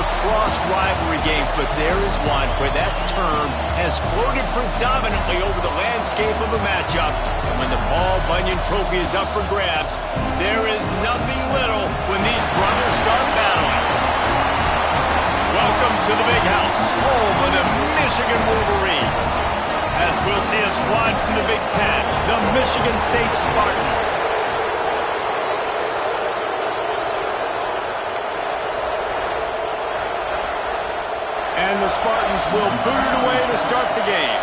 Across rivalry games, but there is one where that term has floated predominantly over the landscape of a matchup. And when the Paul Bunyan Trophy is up for grabs, there is nothing little when these brothers start battling. Welcome to the Big House, home of the Michigan Wolverines. As we'll see a squad from the Big Ten, the Michigan State Spartans. And the Spartans will boot it away to start the game.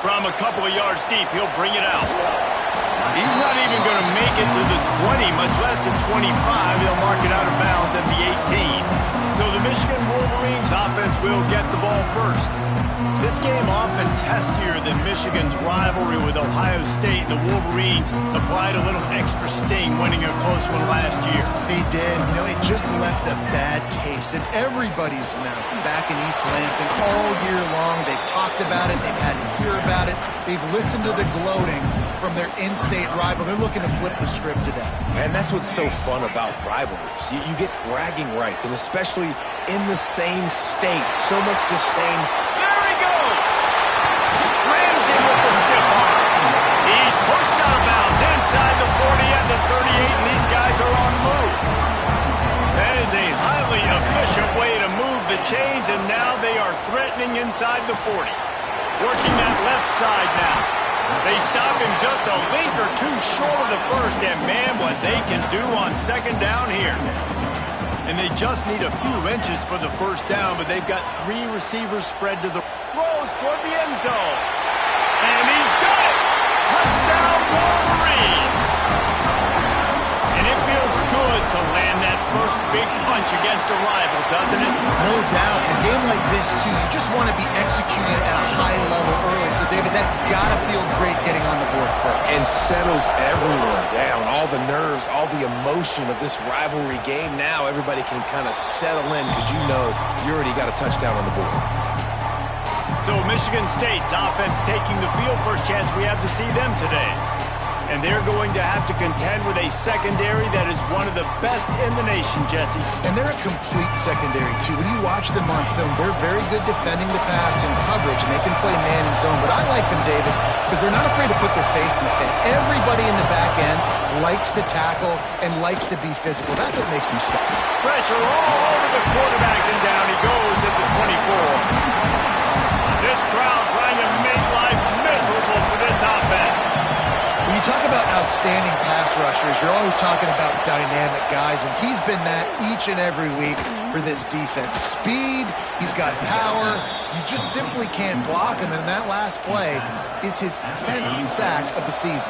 From a couple of yards deep, he'll bring it out. He's not even going to make it to the 20, much less than 25. He'll mark it out of bounds at the 18. So the Michigan Wolverines offense will get the ball first. This game often testier than Michigan's rivalry with Ohio State. The Wolverines applied a little extra sting winning a close one last year. They did. You know, it just left a bad taste in everybody's mouth back in East Lansing all year long. They've talked about it. They've had to hear about it. They've listened to the gloating from their in-state rival. They're looking to flip the script today. And that's what's so fun about rivalries. You get bragging rights, and especially in the same state. So much disdain. There he goes! Ramsey with the stiff arm. He's pushed out of bounds inside the 40 and the 38, and these guys are on the move. That is a highly efficient way to move the chains, and now they are threatening inside the 40. Working that left side now. They stop him just a link or two short of the first, and man, what they can do on second down here. And they just need a few inches for the first down, but they've got three receivers spread to the throws toward the end zone. And he's got it! Touchdown Wolverines! And it feels good to land that first big punch against a rival, doesn't it? No doubt. In a game like this, too, you just want to be executing at a high level early. So, David, that's got to feel great getting on the board first. And settles everyone down. All the nerves, all the emotion of this rivalry game. Now everybody can kind of settle in because you know you already got a touchdown on the board. So Michigan State's offense taking the field for a chance we have to see them today. And they're going to have to contend with a secondary that is one of the best in the nation, Jesse. And they're a complete secondary, too. When you watch them on film, they're very good defending the pass and coverage, and they can play man and zone. But I like them, David, because they're not afraid to put their face in the fan. Everybody in the back end likes to tackle and likes to be physical. That's what makes them special. Pressure all over the quarterback, and down he goes at the 24. This crowd trying to make life miserable for this offense. When you talk about outstanding pass rushers, you're always talking about dynamic guys, and he's been that each and every week for this defense. Speed, he's got power. You just simply can't block him, and that last play is his 10th sack of the season.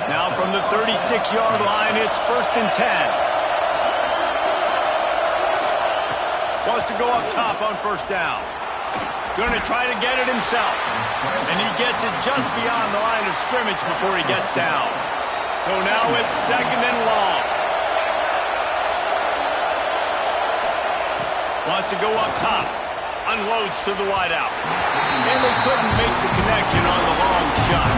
Now from the 36-yard line, it's 1st and 10. Wants to go up top on first down. Going to try to get it himself. And he gets it just beyond the line of scrimmage before he gets down. So now it's 2nd and long. Wants to go up top. Unloads to the wideout. And they couldn't make the connection on the long shot.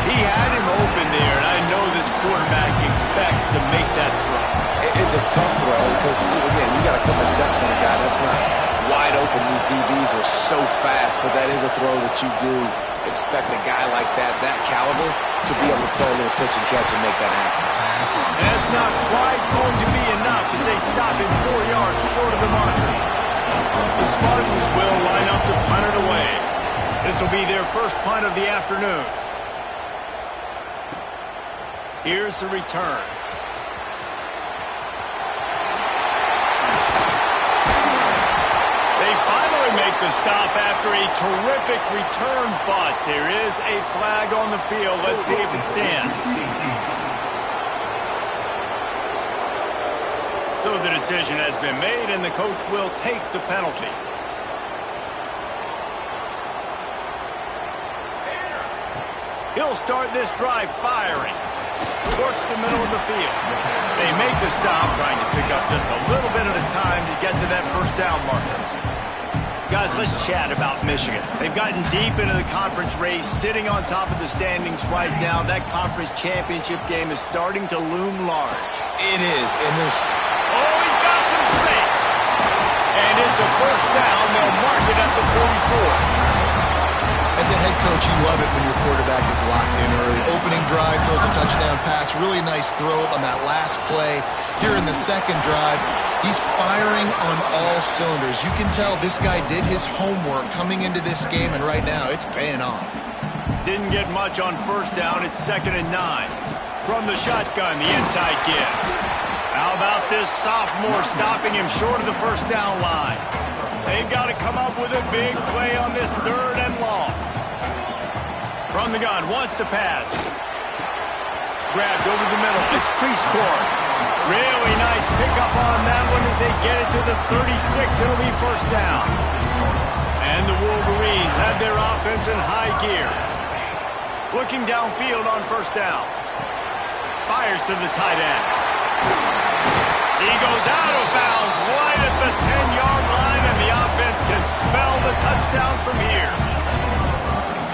He had him open there, and I know this quarterback expects to make that throw. It's a tough throw because, again, you got a couple steps on a guy. That's not wide open. These DBs are so fast, but that is a throw that you do expect a guy like that caliber, to be able to play a little pitch and catch and make that happen. That's not quite going to be enough as they stop him 4 yards short of the marker. The Spartans will line up to punt it away. This will be their first punt of the afternoon. Here's the return. Make the stop after a terrific return, but there is a flag on the field. Let's see if it stands. So the decision has been made, and the coach will take the penalty. He'll start this drive firing. Works the middle of the field. They make the stop, trying to pick up just a little bit at a time to get to that first down marker. Guys, let's chat about Michigan. They've gotten deep into the conference race, sitting on top of the standings right now. That conference championship game is starting to loom large. It is, and there's... Oh, he's got some space. And it's a first down. They'll mark it at the 44. As a head coach, you love it when your quarterback is locked in early. Opening drive, throws a touchdown pass. Really nice throw on that last play. Here in the second drive, he's firing on all cylinders. You can tell this guy did his homework coming into this game, and right now it's paying off. Didn't get much on first down. It's 2nd and 9. From the shotgun, the inside give. How about this sophomore stopping him short of the first down line? They've got to come up with a big play on this 3rd and long. From the gun, wants to pass. Grabbed over the middle. It's Prescore. Really nice pickup on that one as they get it to the 36. It'll be first down. And the Wolverines have their offense in high gear. Looking downfield on first down. Fires to the tight end. He goes out of bounds right at the 10-yard line, and the offense can smell the touchdown from here.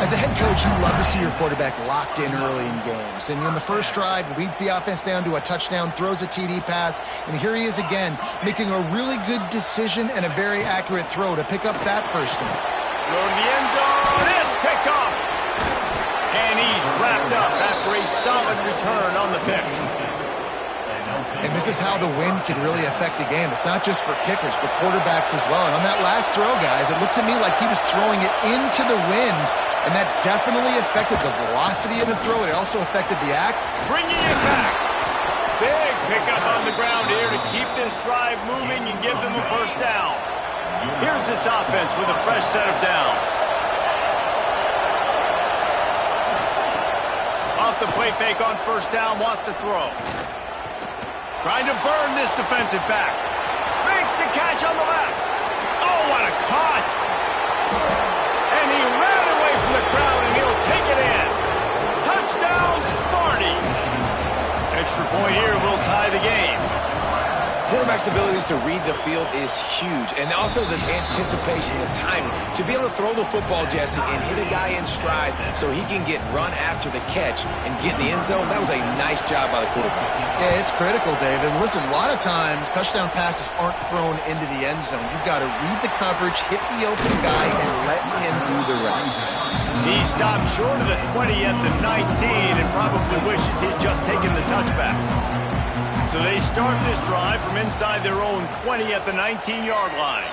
As a head coach, you love to see your quarterback locked in early in games. And in the first drive, leads the offense down to a touchdown, throws a TD pass, and here he is again, making a really good decision and a very accurate throw to pick up that first down. Go to the end zone, it's picked off. And he's wrapped up after a solid return on the pick. And this is how the wind can really affect a game. It's not just for kickers, but quarterbacks as well. And on that last throw, guys, it looked to me like he was throwing it into the wind, and that definitely affected the velocity of the throw. It also affected the act. Bringing it back. Big pickup on the ground here to keep this drive moving and give them a first down. Here's this offense with a fresh set of downs. Off the play fake on first down, wants to throw. Trying to burn this defensive back. Makes the catch on the left. Oh, what a cut. And he ran away from the crowd, and he'll take it in. Touchdown, Sparty. Extra point here will tie the game. Quarterback's abilities to read the field is huge, and also the anticipation, the timing. To be able to throw the football, Jesse, and hit a guy in stride so he can get run after the catch and get in the end zone, that was a nice job by the quarterback. Yeah, it's critical, David. Listen, a lot of times touchdown passes aren't thrown into the end zone. You've got to read the coverage, hit the open guy, and let him do the rest. He stopped short of the 20 at the 19 and probably wishes he'd just taken the touchback. So they start this drive from inside their own 20 at the 19-yard line.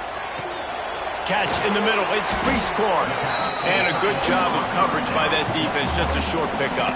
Catch in the middle. It's Prescore. And a good job of coverage by that defense. Just a short pickup.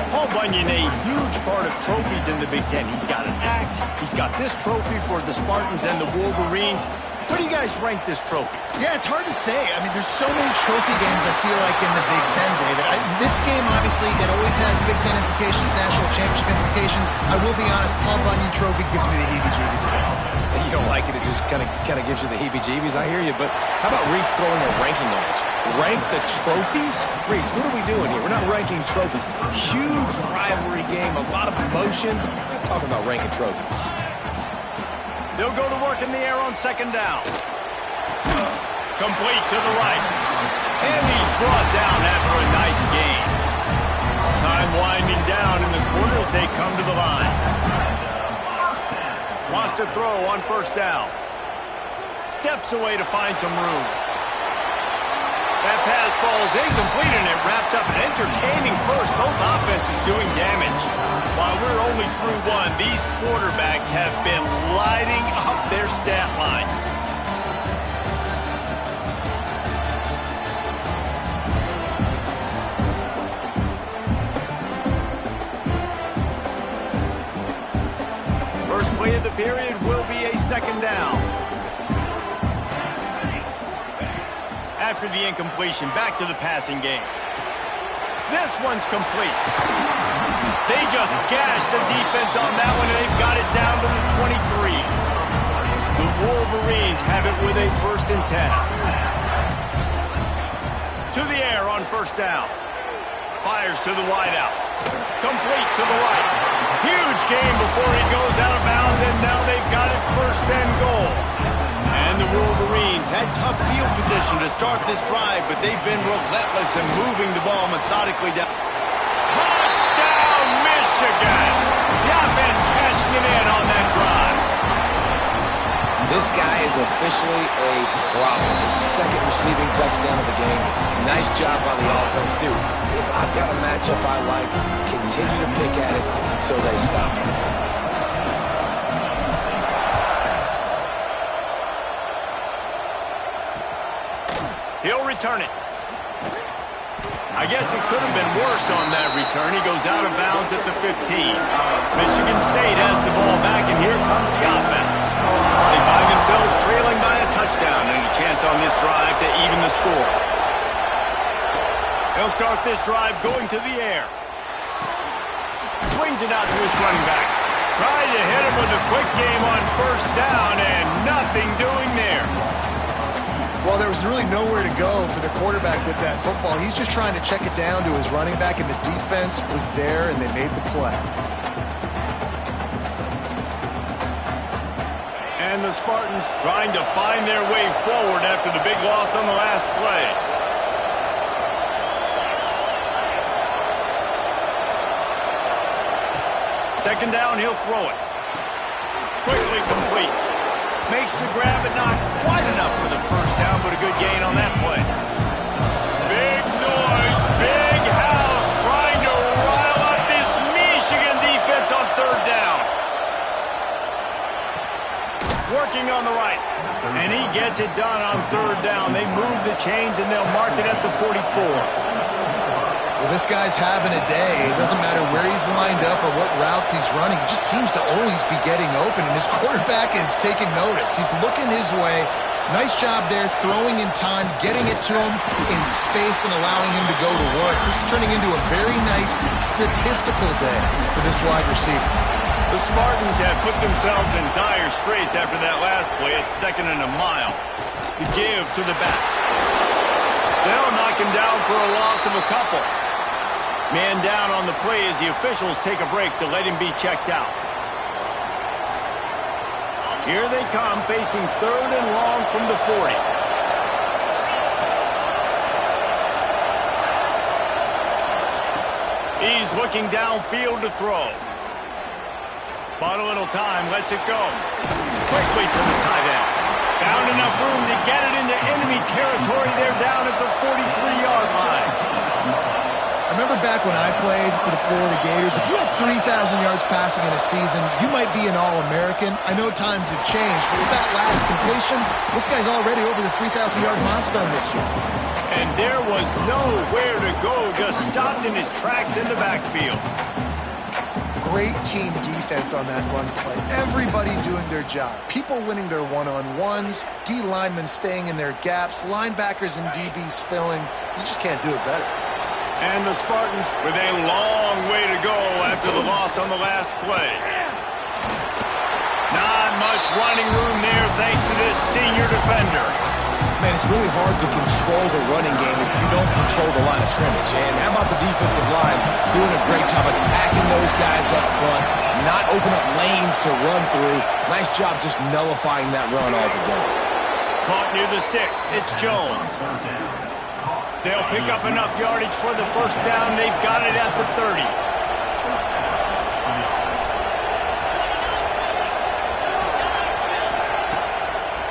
Paul Bunyan, a huge part of trophies in the Big Ten. He's got an act. He's got this trophy for the Spartans and the Wolverines. Where do you guys rank this trophy? Yeah, it's hard to say. I mean, there's so many trophy games, I feel like, in the Big Ten, David. This game, obviously, it always has Big Ten implications, national championship implications. I will be honest, Paul Bunyan Trophy gives me the heebie-jeebies a bit. You don't like it, it just kind of gives you the heebie-jeebies. I hear you, but how about Reese throwing a ranking on us? Rank the trophies? Reese, what are we doing here? We're not ranking trophies. Huge rivalry game, a lot of emotions. We're not talking about ranking trophies. They'll go to work in the air on second down. Complete to the right. And he's brought down after a nice gain. Time winding down in the quarter as they come to the line. Wants to throw on first down. Steps away to find some room. That pass falls incomplete, and it wraps up an entertaining first. Both offenses doing damage. While we're only through one, these quarterbacks have been lighting up their stat line. First play of the period will be a second down. After the incompletion, back to the passing game. This one's complete. They just gashed the defense on that one, and they've got it down to the 25. a 1st and 10. To the air on 1st down. Fires to the wideout. Complete to the right. Huge gain before he goes out of bounds, and now they've got it 1st and goal. And the Wolverines had tough field position to start this drive, but they've been relentless in moving the ball methodically down. Touchdown, Michigan! The offense cashing it in on that drive. This guy is officially a problem. His 2nd receiving touchdown of the game. Nice job by the offense. Dude, if I've got a matchup I like, continue to pick at it until they stop it. He'll return it. I guess it could have been worse on that return. He goes out of bounds at the 15. Michigan State has the ball back, and here comes the offense. They find themselves trailing by a touchdown and a chance on this drive to even the score. He'll start this drive going to the air. Swings it out to his running back. Tried to hit him with a quick game on 1st down, and nothing doing there. Well, there was really nowhere to go for the quarterback with that football. He's just trying to check it down to his running back, and the defense was there, and they made the play. And the Spartans trying to find their way forward after the big loss on the last play. Second down, he'll throw it. Quickly complete. Makes the grab, but not quite enough for the 1st down, but a good gain on that play. Big noise, big house, trying to rile up this Michigan defense on 3rd down. Working on the right, and he gets it done on 3rd down. They move the chains, and they'll mark it at the 44. Well, this guy's having a day. It doesn't matter where he's lined up or what routes he's running. He just seems to always be getting open, and his quarterback is taking notice. He's looking his way. Nice job there, throwing in time, getting it to him in space and allowing him to go to work. This is turning into a very nice statistical day for this wide receiver. The Spartans have put themselves in dire straits after that last play at 2nd and a mile. The give to the back. They'll knock him down for a loss of a couple. Man down on the play as the officials take a break to let him be checked out. Here they come, facing 3rd and long from the 40. He's looking downfield to throw. Bought a little time, lets it go. Quickly to the tight end. Found enough room to get it into enemy territory. They're down at the 43-yard line. I remember back when I played for the Florida Gators, if you had 3,000 yards passing in a season, you might be an All-American. I know times have changed, but with that last completion, this guy's already over the 3,000-yard milestone this year. And there was nowhere to go, just stopped in his tracks in the backfield. Great team defense on that run play. Everybody doing their job. People winning their one-on-ones, D linemen staying in their gaps, linebackers and DBs filling. You just can't do it better. And the Spartans with a long way to go after the loss on the last play. Not much running room there thanks to this senior defender. Man, it's really hard to control the running game if you don't control the line of scrimmage. And how about the defensive line doing a great job attacking those guys up front, not open up lanes to run through. Nice job just nullifying that run altogether. Caught near the sticks. It's Jones. They'll pick up enough yardage for the 1st down. They've got it at the 30.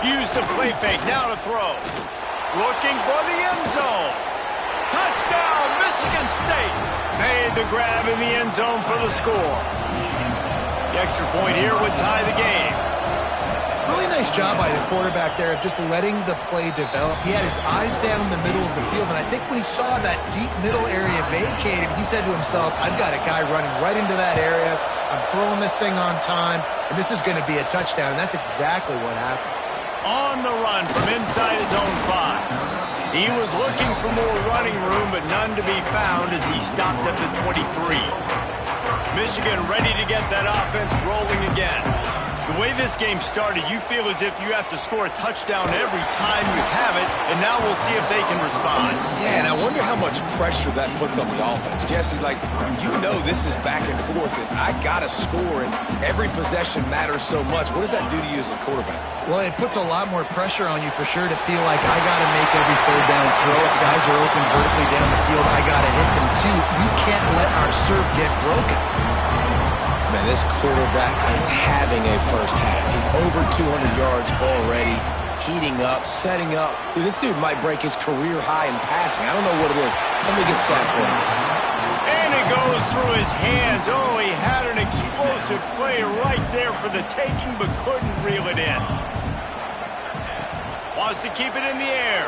Use the play fake. Now to throw. Looking for the end zone. Touchdown, Michigan State. Made the grab in the end zone for the score. The extra point here would tie the game. Really nice job by the quarterback there of just letting the play develop. He had his eyes down in the middle of the field, and I think when he saw that deep middle area vacated, he said to himself, I've got a guy running right into that area. I'm throwing this thing on time, and this is going to be a touchdown, and that's exactly what happened. On the run from inside his own 5. He was looking for more running room, but none to be found as he stopped at the 23. Michigan ready to get that offense rolling again. The way this game started, you feel as if you have to score a touchdown every time you have it, and now we'll see if they can respond. Yeah, and I wonder how much pressure that puts on the offense. Jesse, like, you know this is back and forth, and I got to score, and every possession matters so much. What does that do to you as a quarterback? Well, it puts a lot more pressure on you for sure to feel like I got to make every third down throw. If guys are open vertically down the field, I got to hit them too. We can't let our serve get broken. Man, this quarterback is having a first half. He's over 200 yards already, heating up, setting up. Dude, this dude might break his career high in passing. I don't know what it is. Somebody get stats for him. And it goes through his hands. Oh, he had an explosive play right there for the taking, but couldn't reel it in. Wants to keep it in the air.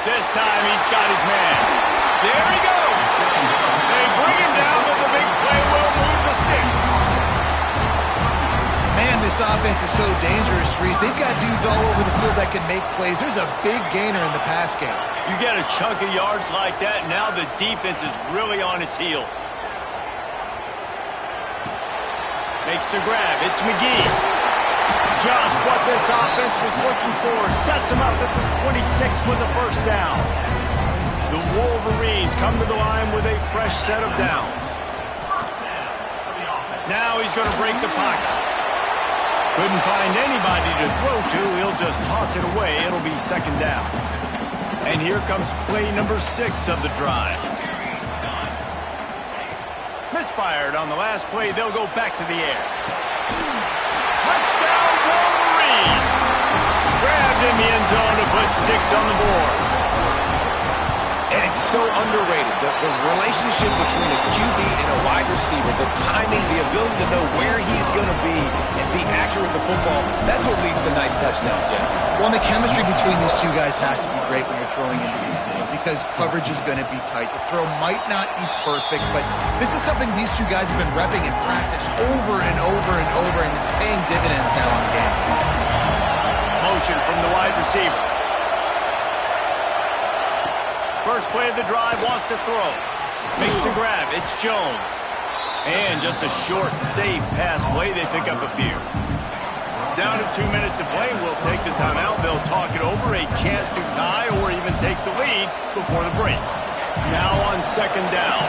This time he's got his man. There he goes. They bring him down, but the big play will move the sticks. Man, this offense is so dangerous, Reese. They've got dudes all over the field that can make plays. There's a big gainer in the pass game. You get a chunk of yards like that, now the defense is really on its heels. Makes the grab. It's McGee. Just what this offense was looking for. Sets him up at the 26 with a first down. The Wolverines come to the line with a fresh set of downs. Now he's going to break the pocket. Couldn't find anybody to throw to. He'll just toss it away. It'll be second down. And here comes play number 6 of the drive. Misfired on the last play. They'll go back to the air. Touchdown Wolverines! Grabbed in the end zone to put 6 on the board. And it's so underrated. The relationship between a QB and a wide receiver, the timing, the ability to know where he's going to be and be accurate with the football, that's what leads to nice touchdowns, Jesse. Well, and the chemistry between these two guys has to be great when you're throwing into the end zone because coverage is going to be tight. The throw might not be perfect, but this is something these two guys have been repping in practice over and over and over, and it's paying dividends now in the game. Motion from the wide receiver. First play of the drive, wants to throw. Makes the grab. It's Jones. And just a short, safe pass play. They pick up a few. Down to 2 minutes to play. We'll take the timeout. They'll talk it over. A chance to tie or even take the lead before the break. Now on second down.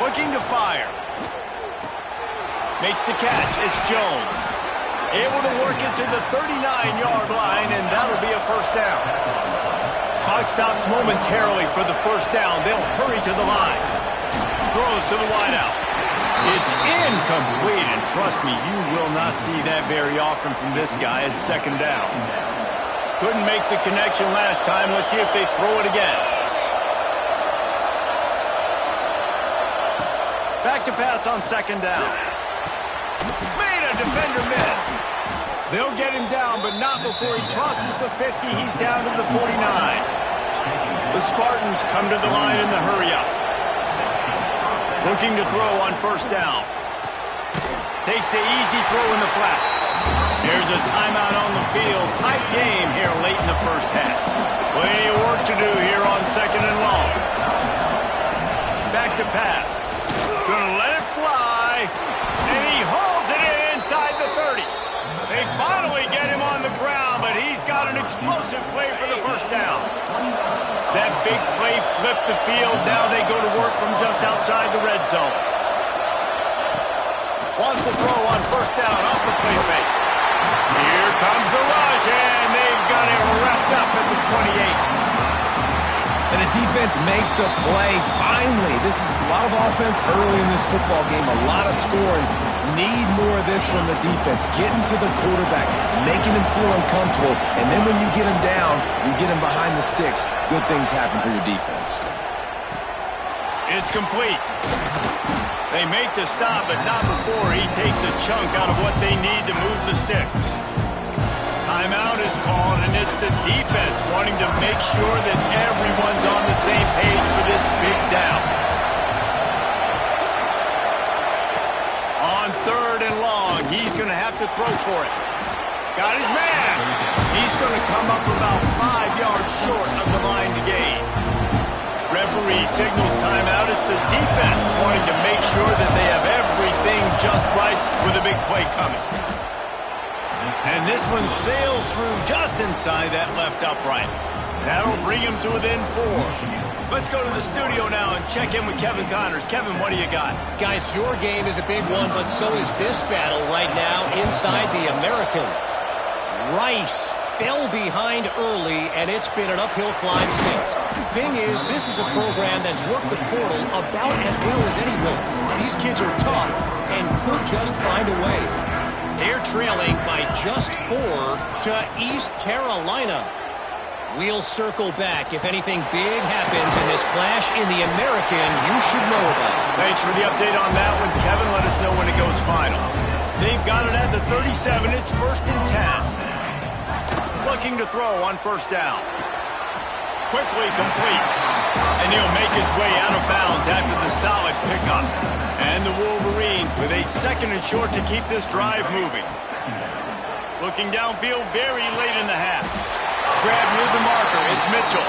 Looking to fire. Makes the catch. It's Jones. Able to work it to the 39-yard line, and that'll be a first down. Clock stops momentarily for the first down. They'll hurry to the line. Throws to the wideout. It's incomplete, and trust me, you will not see that very often from this guy at second down. Couldn't make the connection last time. Let's see if they throw it again. Back to pass on second down. Made a defender miss. They'll get him down, but not before he crosses the 50. He's down to the 49. The Spartans come to the line in the hurry-up. Looking to throw on first down. Takes the easy throw in the flat. There's a timeout on the field. Tight game here late in the first half. Plenty of work to do here on second and long. Back to pass. Gonna let it fly. And he hauls it in inside the 30. They finally get him on the ground, but he's got an explosive play for the first down. That big play flipped the field. Now they go to work from just outside the red zone. Wants to throw on first down off the play fake. Here comes the rush, and they've got it wrapped up at the 28. And the defense makes a play. Finally, this is a lot of offense early in this football game, a lot of scoring. Need more of this from the defense. Getting to the quarterback, making him feel uncomfortable, and then when you get him down, you get him behind the sticks. Good things happen for your defense. It's complete. They make the stop, but not before he takes a chunk out of what they need to move the sticks. Timeout is called, and it's the defense wanting to make sure that everyone's on the same page for this big down. On third and long, he's going to have to throw for it. Got his man. He's going to come up about 5 yards short of the line to gain. signals timeout, it's the defense wanting to make sure that they have everything just right with a big play coming. And this one sails through just inside that left upright. That'll bring him to within 4. Let's go to the studio now and check in with Kevin Connors. Kevin, what do you got? Guys, your game is a big one, but so is this battle right now inside the American. Rice fell behind early, and it's been an uphill climb since. Thing is, this is a program that's worked the portal about as well as anyone. These kids are tough and could just find a way. They're trailing by just 4 to East Carolina. We'll circle back. If anything big happens in this clash in the American, you should know about it. Thanks for the update on that one, Kevin. Let us know when it goes final. They've got it at the 37. It's 1st and 10. Looking to throw on 1st down. Quickly complete. And he'll make his way out of bounds after the solid pickup. And the Wolverines with a 2nd and short to keep this drive moving. Looking downfield very late in the half. Grab near the marker, it's Mitchell.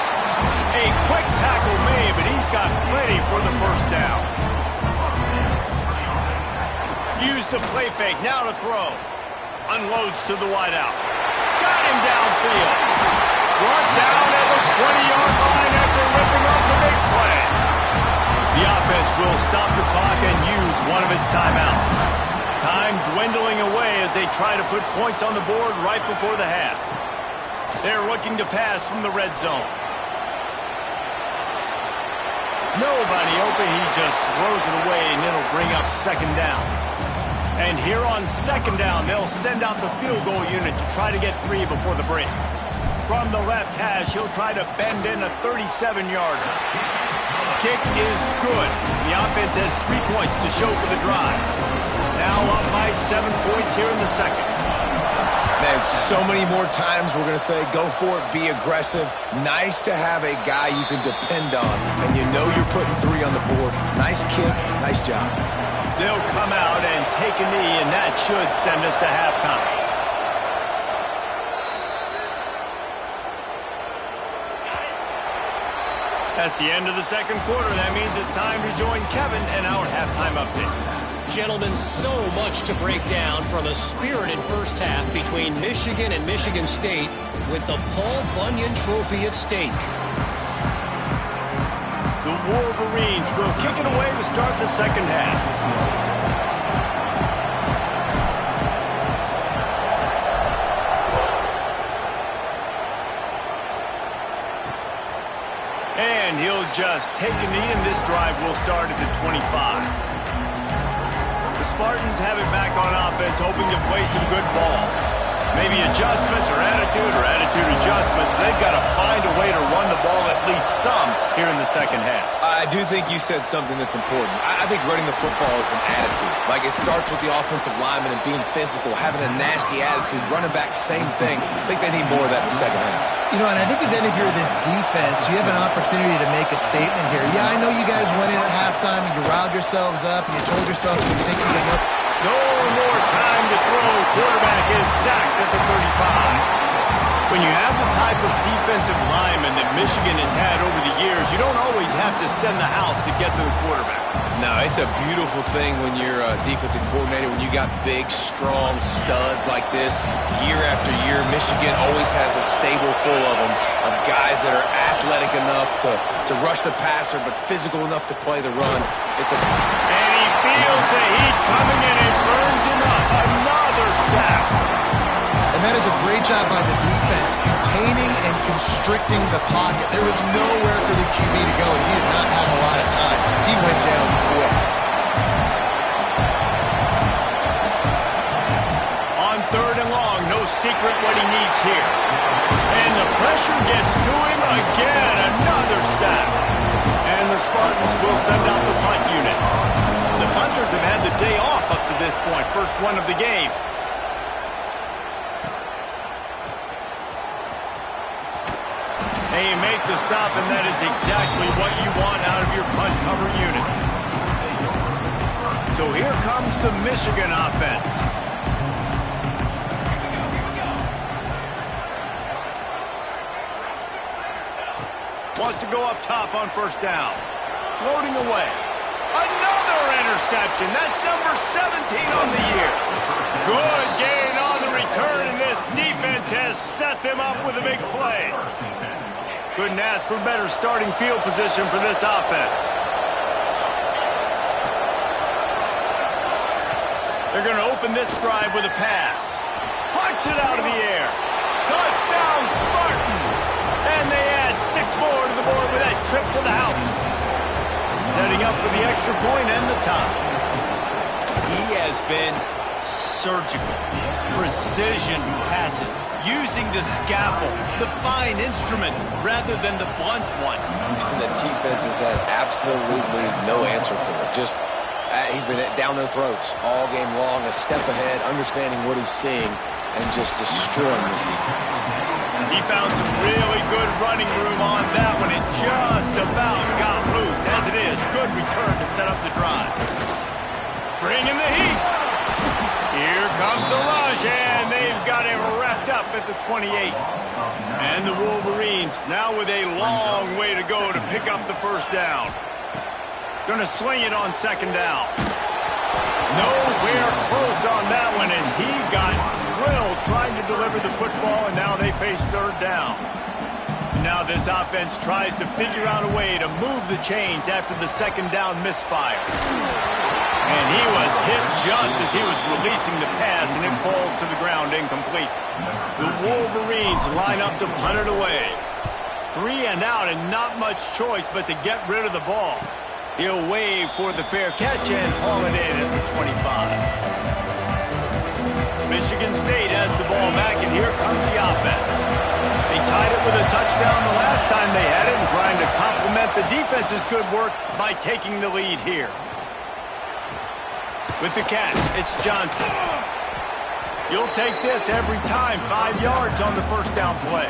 A quick tackle made, but he's got plenty for the 1st down. Use the play fake, now to throw. Unloads to the wideout. Got him downfield. Brought down at the 20-yard line after ripping off the big play. The offense will stop the clock and use one of its timeouts. Time dwindling away as they try to put points on the board right before the half. They're looking to pass from the red zone. Nobody open. He just throws it away, and it'll bring up 2nd down. And here on 2nd down, they'll send out the field goal unit to try to get 3 before the break. From the left hash, he'll try to bend in a 37-yarder. Kick is good. The offense has 3 points to show for the drive. Now up by 7 points here in the 2nd. Man, so many more times we're going to say, go for it, be aggressive. Nice to have a guy you can depend on, and you know you're putting 3 on the board. Nice kick, nice job. They'll come out and take a knee, and that should send us to halftime. That's the end of the 2nd quarter. That means it's time to join Kevin and our halftime update. Gentlemen, so much to break down from a spirited 1st half between Michigan and Michigan State with the Paul Bunyan Trophy at stake. The Wolverines will kick it away to start the 2nd half. And he'll just take a knee, and this drive will start at the 25. The Spartans have it back on offense, hoping to play some good ball. Maybe adjustments or attitude adjustments. They've got to find a way to run the ball at least some here in the 2nd half. I do think you said something that's important. I think running the football is an attitude. Like, it starts with the offensive lineman and being physical, having a nasty attitude. Running back, same thing. I think they need more of that in the 2nd half. You know, and I think then if you're this defense, you have an opportunity to make a statement here. Yeah, I know you guys went in at halftime and you riled yourselves up and you told yourself you think you can win. No more time to throw. Quarterback is sacked at the 35. When you have the type of defensive lineman that Michigan has had over the years, you don't always have to send the house to get to the quarterback. No, it's a beautiful thing when you're a defensive coordinator, when you got big, strong studs like this. Year after year, Michigan always has a stable full of them, of guys that are athletic enough to rush the passer, but physical enough to play the run. And he feels the heat coming, and it burns him up. Another sack. And that is a great job by the defense, containing and constricting the pocket. There was nowhere for the QB to go, and he did not have a lot of time. He went down quick. On 3rd and long, no secret what he needs here. And the pressure gets to him again. Another sack. And the Spartans will send out the punt unit. The punters have had the day off up to this point. First one of the game. They make the stop, and that is exactly what you want out of your punt cover unit. So here comes the Michigan offense. Wants to go up top on 1st down. floating away. Another interception. That's number 17 on the year. Good gain on the return, and this defense has set them up with a big play. Couldn't ask for better starting field position for this offense. They're going to open this drive with a pass. Punch it out of the air. Touchdown, Spartans. And they add 6 more to the board with that trip to the house. Setting up for the extra point and the tie. He has been surgical. Precision passes. Using the scalpel, the fine instrument, rather than the blunt one. And the defense has had absolutely no answer for it. Just, he's been down their throats all game long, a step ahead, understanding what he's seeing, and just destroying this defense. He found some really good running room on that one. It just about got loose. As it is, good return to set up the drive. Bringing the heat. Here comes the rush, and they've got him wrapped up at the 28. And the Wolverines now with a long way to go to pick up the first down. Going to swing it on second down. Nowhere close on that one as he got drilled trying to deliver the football, and now they face third down. Now this offense tries to figure out a way to move the chains after the second down misfire. And he was hit just as he was releasing the pass, and it falls to the ground incomplete. The Wolverines line up to punt it away. 3 and out, and not much choice but to get rid of the ball. He'll wave for the fair catch and haul it in at the 25. Michigan State has the ball back, and here comes the offense. They tied it with a touchdown the last time they had it, and trying to complement the defense's good work by taking the lead here. With the catch, it's Johnson. You'll take this every time. 5 yards on the first down play.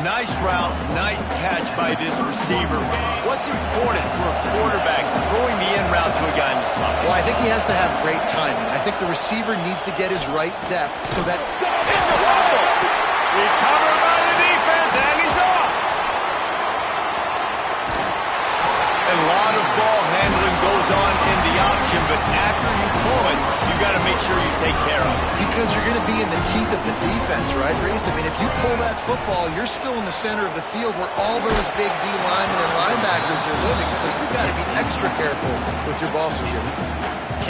Nice route, nice catch by this receiver. What's important for a quarterback throwing the in route to a guy in the slot? Well, I think he has to have great timing. I think the receiver needs to get his right depth so that... It's a fumble! Recovered by the defense, and he's off! A lot of ball handling goes on in the option, but after you pull it, you got to make sure you take care of it. Because you're going to be in the teeth of the defense, right, Reese? I mean, if you pull that football, you're still in the center of the field where all those big D linemen and linebackers are living, so you've got to be extra careful with your ball security.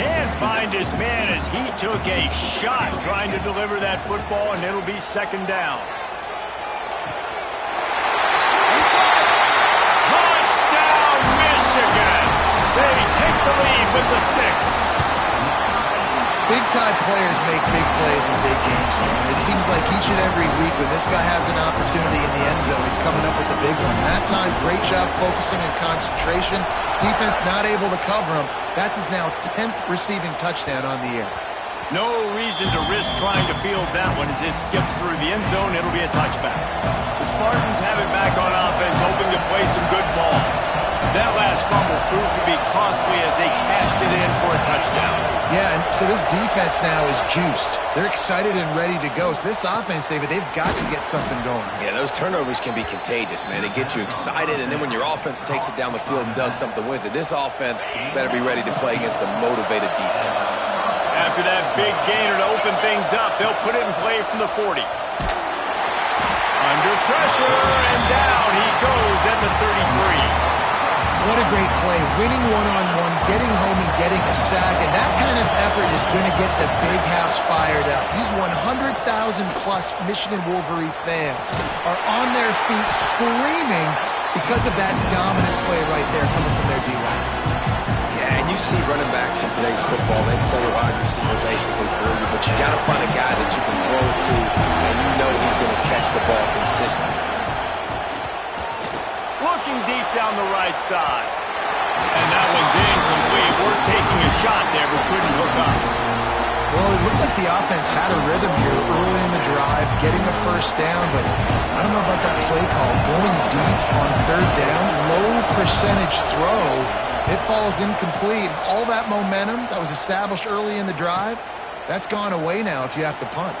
Can't find his man as he took a shot trying to deliver that football, and it'll be second down. Touchdown, Michigan! They take the lead with the 6. Big-time players make big plays in big games, man. It seems like each and every week when this guy has an opportunity in the end zone, he's coming up with the big one. That time, great job focusing and concentration. Defense not able to cover him. That's his now 10th receiving touchdown on the year. No reason to risk trying to field that one as it skips through the end zone. It'll be a touchback. The Spartans have it back on offense, hoping to play some good ball. That last fumble proved to be costly as they cashed it in for a touchdown. Yeah, and so this defense now is juiced. They're excited and ready to go. So this offense, David, they've got to get something going. Yeah, those turnovers can be contagious, man. It gets you excited, and then when your offense takes it down the field and does something with it, this offense better be ready to play against a motivated defense. After that big gainer to open things up, they'll put it in play from the 40. Under pressure, and down he goes at the 33. What a great play. Winning one-on-one, getting home and getting a sack, and that kind of effort is going to get the big house fired up. These 100,000-plus Michigan Wolverine fans are on their feet screaming because of that dominant play right there coming from their D-line. Yeah, and you see running backs in today's football, they play a wide receiver basically for you, but you got to find a guy that you can throw it to, and you know he's going to catch the ball consistently. Looking deep down the right side. And that one's incomplete. We're taking a shot there, but couldn't hook up. Well, it looked like the offense had a rhythm here early in the drive, getting a first down, but I don't know about that play call. Going deep on third down, low percentage throw. It falls incomplete. And all that momentum that was established early in the drive, that's gone away now if you have to punt.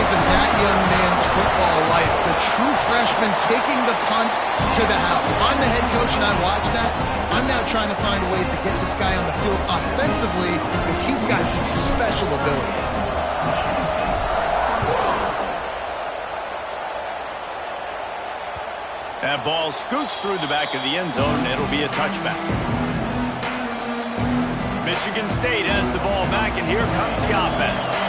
days of that young man's football life, the true freshman taking the punt to the house. If I'm the head coach and I watch that, I'm now trying to find ways to get this guy on the field offensively because he's got some special ability. That ball scoots through the back of the end zone, and it'll be a touchback. Michigan State has the ball back, and here comes the offense.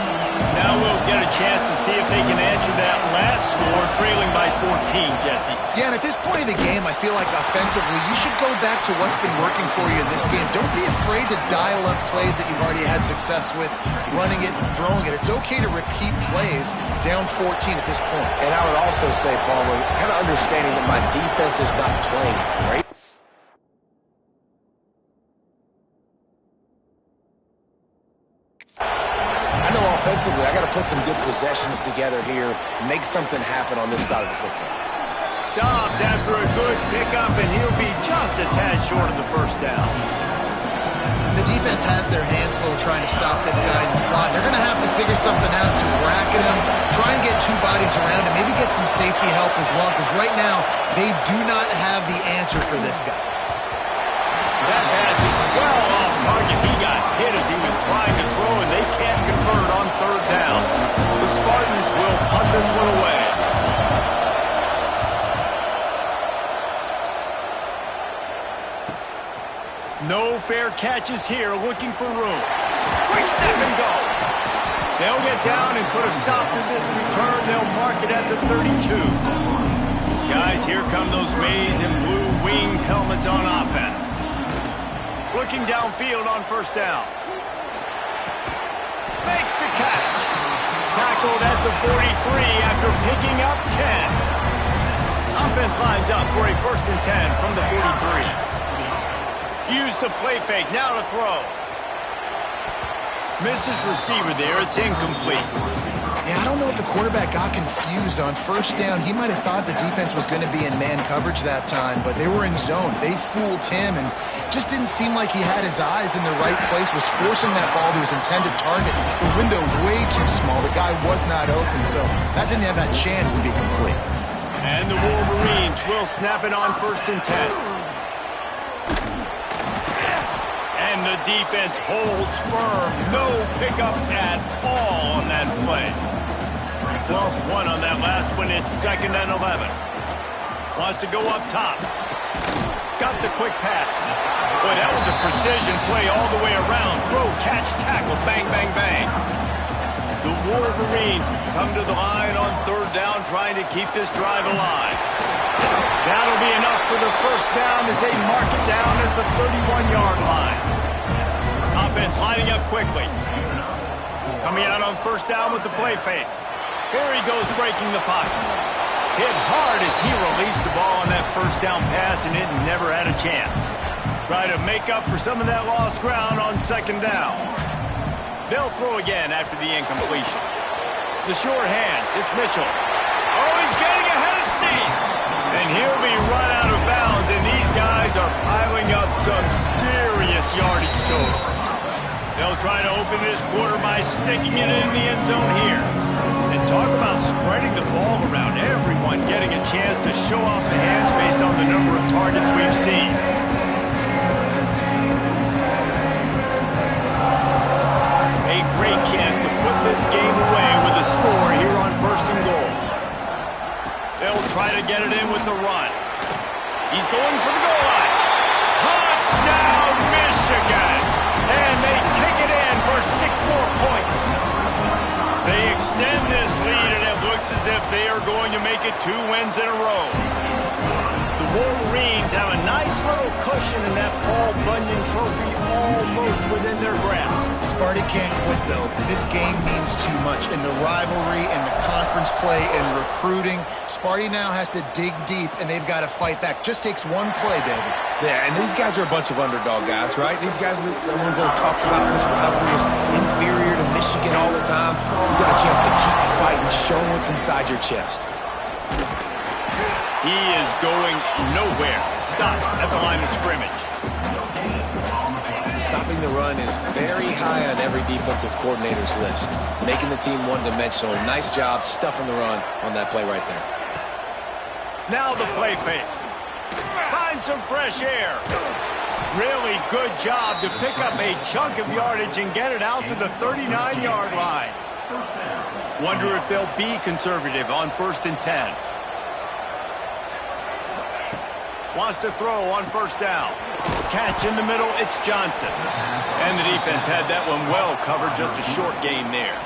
Now we'll get a chance to see if they can answer that last score, trailing by 14, Jesse. Yeah, and at this point in the game, I feel like offensively, you should go back to what's been working for you in this game. Don't be afraid to dial up plays that you've already had success with, running it and throwing it. It's okay to repeat plays down 14 at this point. And I would also say, Palmer, kind of understanding that my defense is not playing great. Offensively, I got to put some good possessions together here, make something happen on this side of the football. Stopped after a good pickup, and he'll be just a tad short of the first down. The defense has their hands full trying to stop this guy in the slot. They're going to have to figure something out to bracket him, try and get two bodies around him, maybe get some safety help as well, because right now they do not have the answer for this guy. That pass is well off target. He got hit as he was trying to throw, and they can't convert on third down. The Spartans will punt this one away. No fair catches here, looking for room. Quick step and go. They'll get down and put a stop to this return. They'll mark it at the 32. Guys, here come those maize and blue winged helmets on offense. Looking downfield on first down. Makes the catch. Tackled at the 43 after picking up 10. Offense lines up for a 1st and 10 from the 43. Use the play fake. Now to throw. Missed his receiver there. It's incomplete. Yeah, I don't know if the quarterback got confused on first down. He might have thought the defense was going to be in man coverage that time, but they were in zone. They fooled him and just didn't seem like he had his eyes in the right place, was forcing that ball to his intended target. The window way too small. The guy was not open, so that didn't have that chance to be complete. And the Wolverines will snap it on 1st and 10. And the defense holds firm. No pickup at all on that play. Lost one on that last one. It's 2nd and 11. Wants to go up top. Got the quick pass. Boy, that was a precision play all the way around. Throw, catch, tackle, bang, bang, bang. The Wolverines come to the line on third down, trying to keep this drive alive. That'll be enough for the first down as they mark it down at the 31-yard line. Offense lining up quickly. Coming out on first down with the play fake. Here he goes breaking the pocket. Hit hard as he released the ball on that first down pass, and it never had a chance. Try to make up for some of that lost ground on 2nd down. They'll throw again after the incompletion. The short hands, it's Mitchell. Oh, he's getting ahead of steam. And he'll be run out of bounds, and these guys are piling up some serious yardage totals. They'll try to open this quarter by sticking it in the end zone here. And talk about spreading the ball around. Everyone getting a chance to show off the hands based on the number of targets we've seen. A great chance to put this game away with a score here on 1st and goal. They'll try to get it in with the run. He's going for the goal line. Touchdown, Michigan! And they take it in for 6 more points. They extend this lead, and it looks as if they are going to make it 2 wins in a row. The Wolverines have a nice little cushion in that Paul Bunyan trophy almost within their grasp. Sparty can't quit, though. This game means too much. In the rivalry, in the conference play, in recruiting, Sparty now has to dig deep, and they've got to fight back. Just takes one play, baby. Yeah, and these guys are a bunch of underdog guys, right? These guys are the ones that are talked about in this rivalry as inferior to Michigan all the time. You got a chance to keep fighting, show what's inside your chest. He is going nowhere. Stop at the line of scrimmage. stopping the run is very high on every defensive coordinator's list. Making the team one-dimensional. Nice job stuffing the run on that play right there. Now the play fake. Find some fresh air. Really good job to pick up a chunk of yardage and get it out to the 39-yard line. Wonder if they'll be conservative on 1st and 10. Wants to throw on 1st down. Catch in the middle, it's Johnson. And the defense had that one well covered, just a short gain there.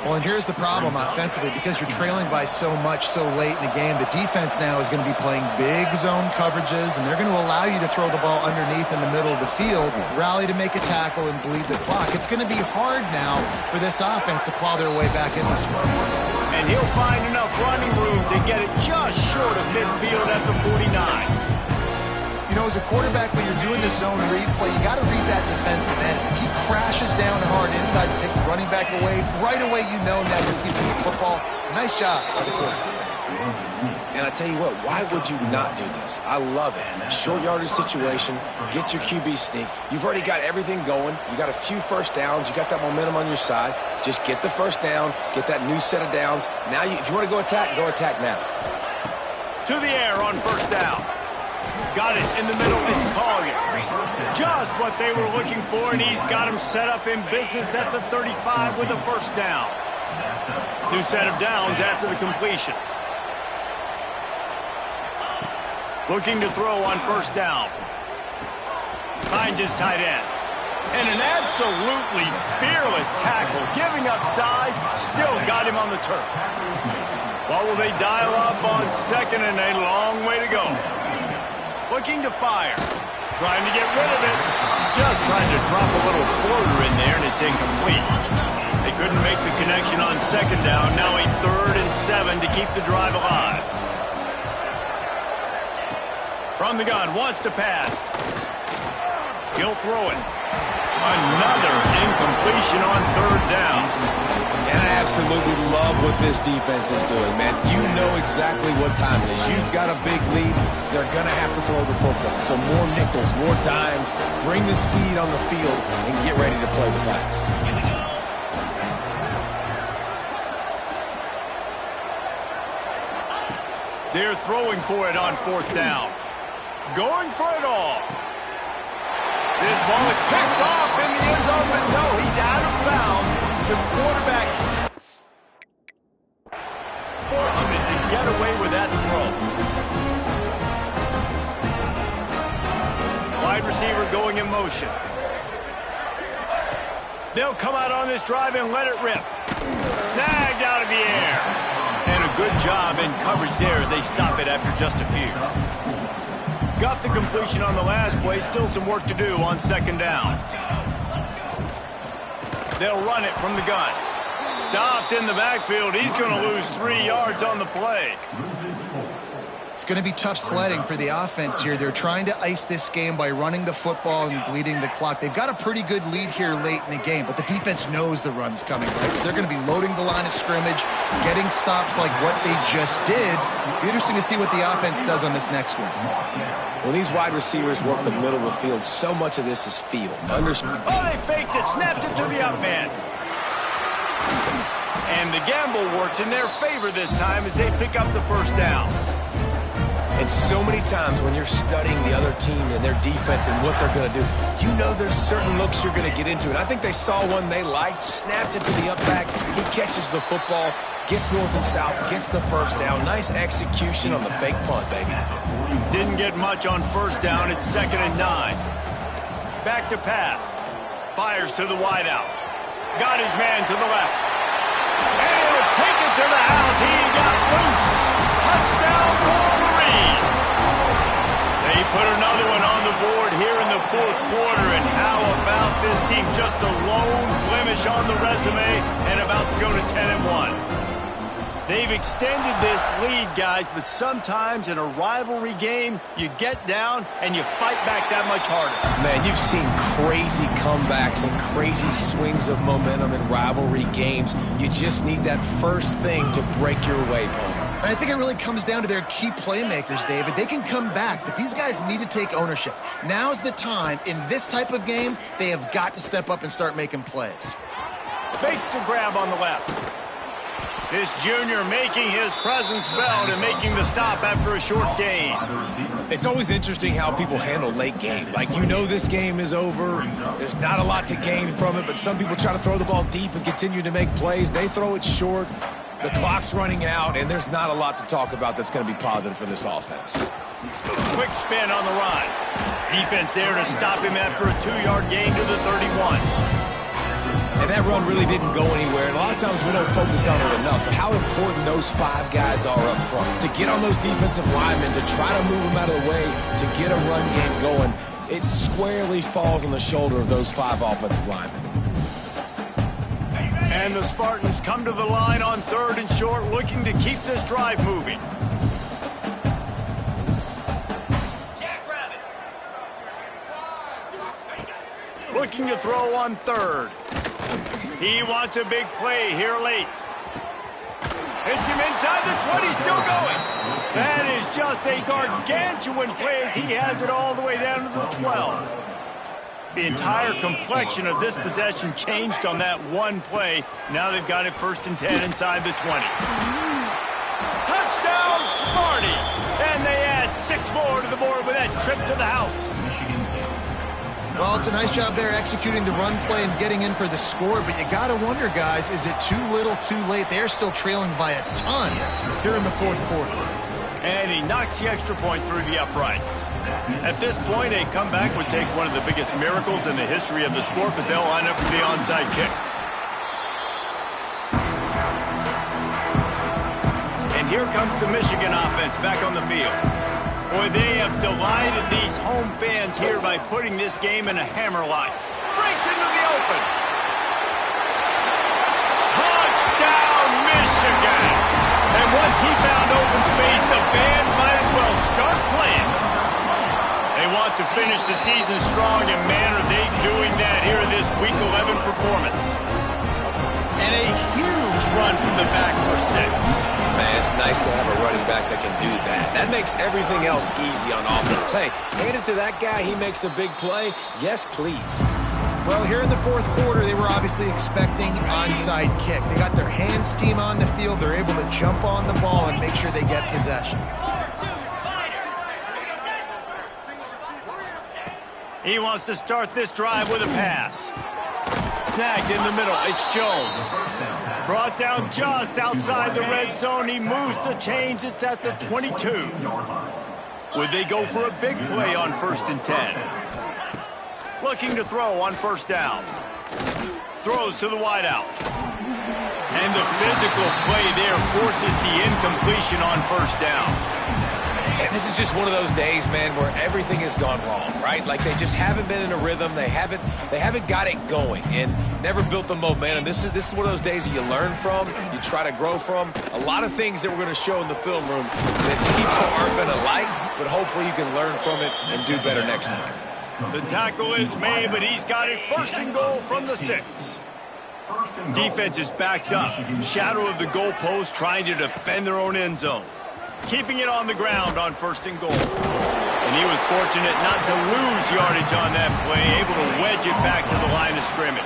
Well, and here's the problem offensively. Because you're trailing by so much so late in the game, the defense now is going to be playing big zone coverages, and they're going to allow you to throw the ball underneath in the middle of the field, rally to make a tackle, and bleed the clock. It's going to be hard now for this offense to claw their way back in this one. And he'll find enough running room to get it just short of midfield at the 49. You know, as a quarterback, when you're doing the zone read play, you got to read that defensive end. If he crashes down hard inside to take the running back away, right away you know now you're keeping the football. Nice job by the quarterback. And I tell you what, why would you not do this? I love it. Short yardage situation, get your QB sneak. You've already got everything going. You got a few first downs. You got that momentum on your side. Just get the first down, get that new set of downs. Now, if you want to go attack now. To the air on 1st down. Got it in the middle, it's Collier. Just what they were looking for, and he's got him set up in business at the 35 with a 1st down. New set of downs after the completion. Looking to throw on 1st down. Finds his tight end. And an absolutely fearless tackle, giving up size, still got him on the turf. What will they dial up on 2nd and a long way to go? Looking to fire. Trying to get rid of it. Just trying to drop a little floater in there, and it's incomplete. They couldn't make the connection on 2nd down. Now a 3rd and 7 to keep the drive alive. From the gun, wants to pass. He'll throw it. Another incompletion on 3rd down. And I absolutely love what this defense is doing, man. You know exactly what time it is. You've got a big lead. They're going to have to throw the football. So more nickels, more dimes. Bring the speed on the field and get ready to play the pass. They're throwing for it on 4th down. Going for it all. This ball is picked off in the end zone, but no, he's out of bounds. The quarterback fortunate to get away with that throw. Wide receiver going in motion. They'll come out on this drive and let it rip. Snagged out of the air. And a good job in coverage there as they stop it after just a few. Got the completion on the last play. Still some work to do on 2nd down. They'll run it from the gun. Stopped in the backfield. He's going to lose 3 yards on the play. It's going to be tough sledding for the offense here. They're trying to ice this game by running the football and bleeding the clock. They've got a pretty good lead here late in the game, but the defense knows the run's coming, right? So they're going to be loading the line of scrimmage, getting stops like what they just did. Be interesting to see what the offense does on this next one. When these wide receivers work the middle of the field, so much of this is feel. Oh, they faked it, snapped it to the up man. And the gamble works in their favor this time as they pick up the 1st down. And so many times when you're studying the other team and their defense and what they're going to do, you know there's certain looks you're going to get into. And I think they saw one they liked, snapped it to the up back. He catches the football, gets north and south, gets the 1st down. Nice execution on the fake punt, baby. Didn't get much on 1st down. It's 2nd and 9. Back to pass. Fires to the wideout. Got his man to the left. And he'll take it to the house. He got loose. Touchdown, Wolverines. They put another one on the board here in the 4th quarter. And how about this team? Just a lone blemish on the resume and about to go to 10-1. They've extended this lead, guys, but sometimes in a rivalry game, you get down and you fight back that much harder. Man, you've seen crazy comebacks and crazy swings of momentum in rivalry games. You just need that first thing to break your way, Palmer. And I think it really comes down to their key playmakers, David. They can come back, but these guys need to take ownership. Now's the time. In this type of game, they have got to step up and start making plays. Fakes to grab on the left. This junior making his presence felt and making the stop after a short gain. It's always interesting how people handle late game. Like, you know this game is over. There's not a lot to gain from it, but some people try to throw the ball deep and continue to make plays. They throw it short. The clock's running out, and there's not a lot to talk about that's going to be positive for this offense. Quick spin on the run. Defense there to stop him after a 2-yard gain to the 31. And that run really didn't go anywhere, and a lot of times we don't focus on it enough, but how important those 5 guys are up front. To get on those defensive linemen, to try to move them out of the way, to get a run game going, it squarely falls on the shoulder of those 5 offensive linemen. And the Spartans come to the line on 3rd and short, looking to keep this drive moving. Looking to throw on 3rd. He wants a big play here late. Hits him inside the 20, still going. That is just a gargantuan play as he has it all the way down to the 12. The entire complexion of this possession changed on that one play. Now they've got it 1st and 10 inside the 20. Touchdown, Sparty! And they add 6 more to the board with that trip to the house. Well, it's a nice job there executing the run play and getting in for the score, but you got to wonder, guys, is it too little, too late? They're still trailing by a ton here in the 4th quarter. And he knocks the extra point through the uprights. At this point, a comeback would take one of the biggest miracles in the history of the sport, but they'll line up for the onside kick. And here comes the Michigan offense back on the field. Boy, they have delighted these home fans here by putting this game in a hammerlock. Breaks into the open. Touchdown, Michigan! And once he found open space, the band might as well start playing. They want to finish the season strong, and man, are they doing that here in this Week 11 performance. And a huge run from the back for 6. Man, it's nice to have a running back that can do that. That makes everything else easy on offense. Hey, hand it to that guy. He makes a big play. Yes, please. Well, here in the 4th quarter, they were obviously expecting onside kick. They got their hands team on the field. They're able to jump on the ball and make sure they get possession. He wants to start this drive with a pass. Snagged in the middle. It's Jones. Brought down just outside the red zone. He moves the chains. It's at the 22. Would they go for a big play on 1st and 10? Looking to throw on 1st down. Throws to the wideout. And the physical play there forces the incompletion on 1st down. And this is just one of those days, man, where everything has gone wrong, right? Like, they just haven't been in a rhythm. They haven't got it going and never built the momentum. This is one of those days that you learn from, you try to grow from. A lot of things that we're going to show in the film room that people aren't going to like, but hopefully you can learn from it and do better next time. The tackle is made, but he's got it 1st and goal from the 6. Defense is backed up. Shadow of the goalpost trying to defend their own end zone. Keeping it on the ground on 1st and goal. And he was fortunate not to lose yardage on that play, able to wedge it back to the line of scrimmage.